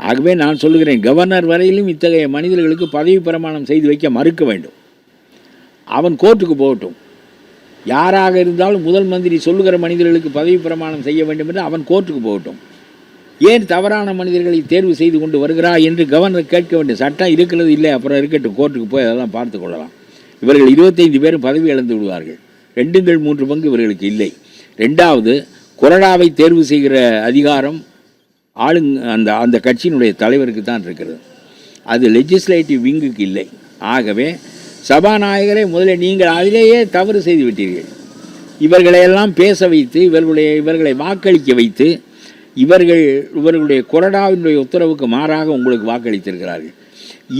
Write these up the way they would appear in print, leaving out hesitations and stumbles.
ஆகவே நான் சொல்லுகிறேன், கவர்னர் வரையிலும் இத்தகைய மனிதர்களுக்கு பதவி பிரமாணம் செய்து வைக்க மறுக்க வேண்டும். அவன் கோர்ட்டுக்கு போகட்டும். யாராக இருந்தாலும் முதல் மந்திரி சொல்லுகிற மனிதர்களுக்கு பதவி பிரமாணம் செய்ய வேண்டும் என்று அவன் கோர்ட்டுக்கு போகட்டும். ஏன் தவறான மனிதர்களை தேர்வு செய்து கொண்டு வருகிறா என்று கவர்னர் கேட்க வேண்டும். சட்டம் இருக்கிறது இல்லை, அப்புறம் இருக்கட்டும், கோர்ட்டுக்கு போய் அதெல்லாம் பார்த்து கொள்ளலாம். இவர்கள் 25 பேரும் பதவி இழந்து விடுவார்கள். 2/3 பங்கு இவர்களுக்கு இல்லை. ரெண்டாவது, கொறடாவை தேர்வு செய்கிற அதிகாரம் அந்த கட்சியினுடைய தலைவருக்கு தான் இருக்கிறது. அது லெஜிஸ்லேட்டிவ் விங்குக்கு இல்லை. ஆகவே சபாநாயகரை முதலில் நீங்கள் அதிலேயே தவறு செய்து விட்டீர்கள். இவர்களையெல்லாம் பேச வைத்து இவர்களை வாக்களிக்க வைத்து இவர்களுடைய கொறடாவினுடைய உத்தரவுக்கு மாறாக உங்களுக்கு வாக்களித்திருக்கிறார்கள்.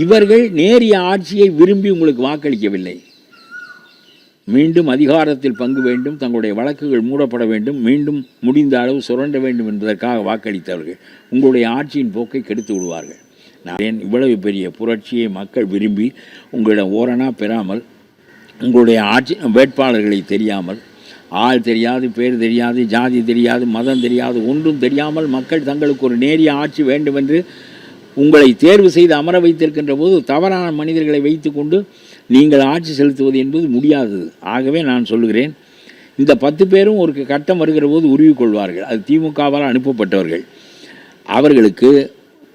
இவர்கள் நேரிய ஆட்சியை விரும்பி உங்களுக்கு வாக்களிக்கவில்லை. மீண்டும் அதிகாரத்தில் பங்கு வேண்டும், தங்களுடைய வழக்குகள் மூடப்பட வேண்டும், மீண்டும் முடிந்த அளவு சுரண்ட வேண்டும் என்பதற்காக வாக்களித்தவர்கள் உங்களுடைய ஆட்சியின் போக்கை கெடுத்து விடுவார்கள். நான் இவ்வளவு பெரிய புரட்சியை மக்கள் விரும்பி உங்களிடம் ஓரணா பெறாமல், உங்களுடைய ஆட்சி வேட்பாளர்களை தெரியாமல், ஆள் தெரியாது, பேர் தெரியாது, ஜாதி தெரியாது, மதம் தெரியாது, ஒன்றும் தெரியாமல் மக்கள் தங்களுக்கு ஒரு நேரிய ஆட்சி வேண்டும் என்று உங்களை தேர்வு செய்து அமர வைத்திருக்கின்ற போது தவறான மனிதர்களை வைத்து கொண்டு நீங்கள் ஆட்சி செலுத்துவது என்பது முடியாதது. ஆகவே நான் சொல்லுகிறேன், இந்த 10 பேரும் ஒரு கட்டம் வருகிற போது உருவிக்கொள்வார்கள். அது திமுகவால் அனுப்பப்பட்டவர்கள். அவர்களுக்கு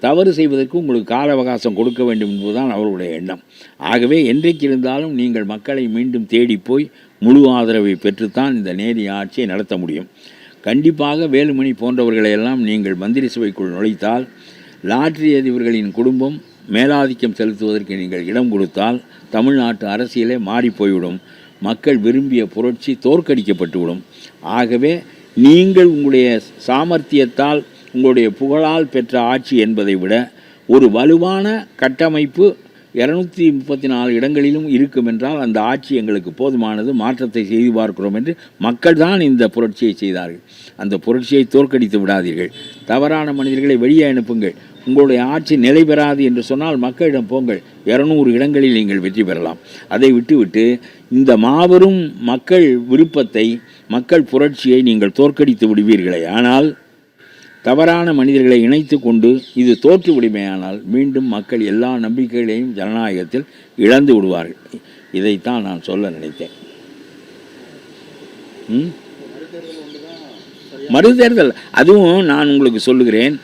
தவறு செய்வதற்கு உங்களுக்கு கால அவகாசம் கொடுக்க வேண்டும் என்பதுதான் அவர்களுடைய எண்ணம். ஆகவே என்றைக்கு இருந்தாலும் நீங்கள் மக்களை மீண்டும் தேடி போய் முழு ஆதரவை பெற்றுத்தான் இந்த நேரிய ஆட்சியை நடத்த முடியும். கண்டிப்பாக வேலுமணி போன்றவர்களையெல்லாம் நீங்கள் மந்திரி சபைக்குள் நுழைத்தால், லாட்டரி அதிபர்களின் குடும்பம் மேலாதிக்கம் செலுத்துவதற்கு நீங்கள் இடம் கொடுத்தால் தமிழ்நாட்டு அரசியலே மாறிப்போய்விடும். மக்கள் விரும்பிய புரட்சி தோற்கடிக்கப்பட்டுவிடும். ஆகவே நீங்கள் உங்களுடைய சாமர்த்தியத்தால், உங்களுடைய புகழால் பெற்ற ஆட்சி என்பதை விட ஒரு வலுவான கட்டமைப்பு 234 இடங்களிலும் இருக்கும் என்றால் அந்த ஆட்சி எங்களுக்கு போதுமானது, மாற்றத்தை செய்து பார்க்கிறோம் என்று மக்கள் தான் இந்த புரட்சியை செய்தார்கள். அந்த புரட்சியை தோற்கடித்து விடாதீர்கள். தவறான மனிதர்களை வெளியே அனுப்புங்கள். உங்களுடைய ஆட்சி நிலை பெறாது என்று சொன்னால் மக்களிடம் போங்கள். 200 இடங்களில் நீங்கள் வெற்றி பெறலாம். அதை விட்டுவிட்டு இந்த மாபெரும் மக்கள் விருப்பத்தை, மக்கள் புரட்சியை நீங்கள் தோற்கடித்து விடுவீர்களே ஆனால், தவறான மனிதர்களை இணைத்து கொண்டு இது தோற்று விடுமையானால் மீண்டும் மக்கள் எல்லா நம்பிக்கைகளையும் ஜனநாயகத்தில் இழந்து விடுவார்கள். இதைத்தான் நான் சொல்ல நினைத்தேன். மறுதேர்தல் அதுவும் நான் உங்களுக்கு சொல்லுகிறேன்.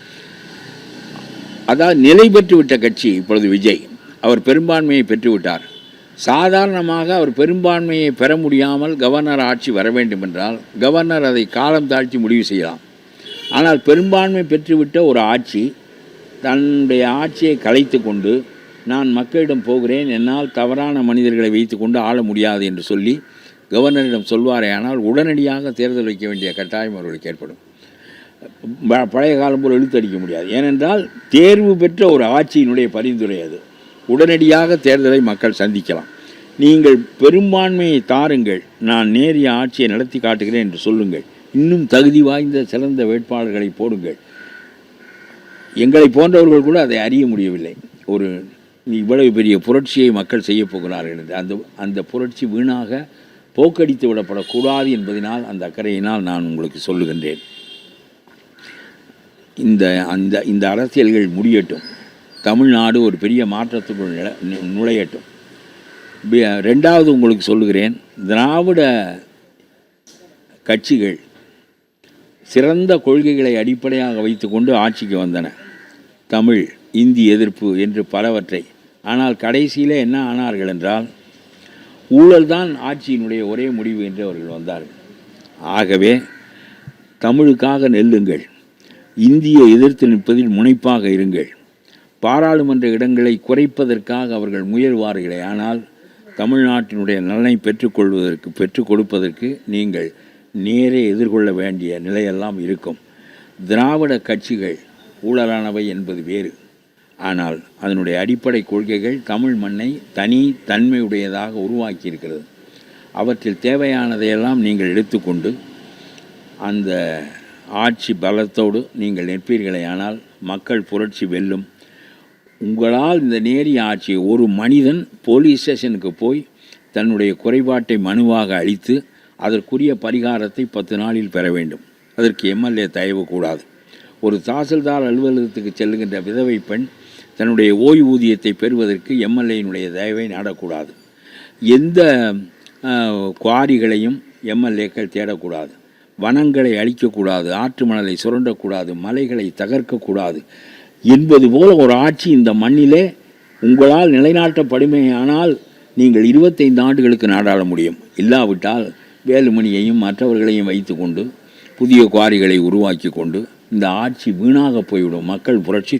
அதாவது நிலை பெற்று விட்ட கட்சி இப்பொழுது விஜய், அவர் பெரும்பான்மையை பெற்றுவிட்டார். சாதாரணமாக அவர் பெரும்பான்மையை பெற முடியாமல் கவர்னர் ஆட்சி வர வேண்டும் என்றால் கவர்னர் அதை காலம் தாழ்த்தி முடிவு செய்யலாம். ஆனால் பெரும்பான்மை பெற்றுவிட்ட ஒரு ஆட்சி தன்னுடைய ஆட்சியை கலைத்து கொண்டு நான் மக்களிடம் போகிறேன், என்னால் தவறான மனிதர்களை வைத்து கொண்டு ஆள முடியாது என்று சொல்லி கவர்னரிடம் சொல்வாரே ஆனால் உடனடியாக தேர்தல் வைக்க வேண்டிய கட்டாயம் அவர்களுக்கு ஏற்படும். பழைய காலம் போல் இழுத்தடிக்க முடியாது. ஏனென்றால் தேர்வு பெற்ற ஒரு ஆட்சியினுடைய பரிந்துரை அது. உடனடியாக தேர்தலை மக்கள் சந்திக்கலாம். நீங்கள் பெரும்பான்மையை தாருங்கள், நான் நேரிய ஆட்சியை நடத்தி காட்டுகிறேன் என்று சொல்லுங்கள். இன்னும் தகுதி வாய்ந்த சிறந்த வேட்பாளர்களை போடுங்கள். எங்களை போன்றவர்கள் கூட அதை அறிய முடியவில்லை. இவ்வளவு பெரிய புரட்சியை மக்கள் செய்ய போகிறார்கள் என்று அந்த புரட்சி வீணாக போக்கடித்து விடப்படக்கூடாது என்பதனால், அந்த அக்கறையினால் நான் உங்களுக்கு சொல்லுகின்றேன். இந்த அரசியல்கள் முடியட்டும். தமிழ்நாடு ஒரு பெரிய மாற்றத்துக்குள் நுழையட்டும். ரெண்டாவது உங்களுக்கு சொல்லுகிறேன், திராவிட கட்சிகள் சிறந்த கொள்கைகளை அடிப்படையாக வைத்துக்கொண்டு ஆட்சிக்கு வந்தன. தமிழ், இந்தி எதிர்ப்பு என்று பலவற்றை. ஆனால் கடைசியில் என்ன ஆனார்கள் என்றால், ஊழல்தான் ஆட்சியினுடைய ஒரே முடிவு என்று அவர்கள் வந்தார்கள். ஆகவே தமிழுக்காக நெல்லுங்கள், இந்தியை எதிர்த்து நிற்பதில் முனைப்பாக இருங்கள். பாராளுமன்ற இடங்களை குறைப்பதற்காக அவர்கள் முயல்வார்களே ஆனால் தமிழ்நாட்டினுடைய நலனை பெற்றுக் கொடுப்பதற்கு நீங்கள் நேரே எதிர்கொள்ள வேண்டிய நிலையெல்லாம் இருக்கும். திராவிட கட்சிகள் ஊழலானவை என்பது வேறு. ஆனால் அதனுடைய அடிப்படை கொள்கைகள் தமிழ் மண்ணை தனித்தன்மையுடையதாக உருவாக்கியிருக்கிறது. அவற்றில் தேவையானதையெல்லாம் நீங்கள் எடுத்துக்கொண்டு அந்த ஆட்சி பலத்தோடு நீங்கள் நிற்பீர்களே ஆனால் மக்கள் புரட்சி வெல்லும். உங்களால் இந்த நேரிய ஆட்சியை ஒரு மனிதன் போலீஸ் ஸ்டேஷனுக்கு போய் தன்னுடைய குறைபாட்டை மனுவாக அளித்து அதற்குரிய பரிகாரத்தை 10 நாளில் பெற வேண்டும். அதற்கு எம்எல்ஏ தயவு கூடாது. ஒரு தாசில்தார் அலுவலகத்துக்கு செல்லுகின்ற விதவை பெண் தன்னுடைய ஓய்வூதியத்தை பெறுவதற்கு எம்எல்ஏயினுடைய தயவை நாடக்கூடாது. எந்த குவாரிகளையும் எம்எல்ஏக்கள் தேடக்கூடாது. வனங்களை அழிக்கக்கூடாது, ஆற்று மணலை சுரண்டக்கூடாது, மலைகளை தகர்க்கக்கூடாது என்பது போல ஒரு ஆட்சி இந்த மண்ணிலே உங்களால் நிலைநாட்டப்படுமேயானால் நீங்கள் 25 ஆண்டுகளுக்கு நாடாள முடியும். இல்லாவிட்டால் வேலுமணியையும் மற்றவர்களையும் வைத்து கொண்டு புதிய குவாரிகளை உருவாக்கி கொண்டு இந்த ஆட்சி வீணாக போய்விடும். மக்கள் புரட்சி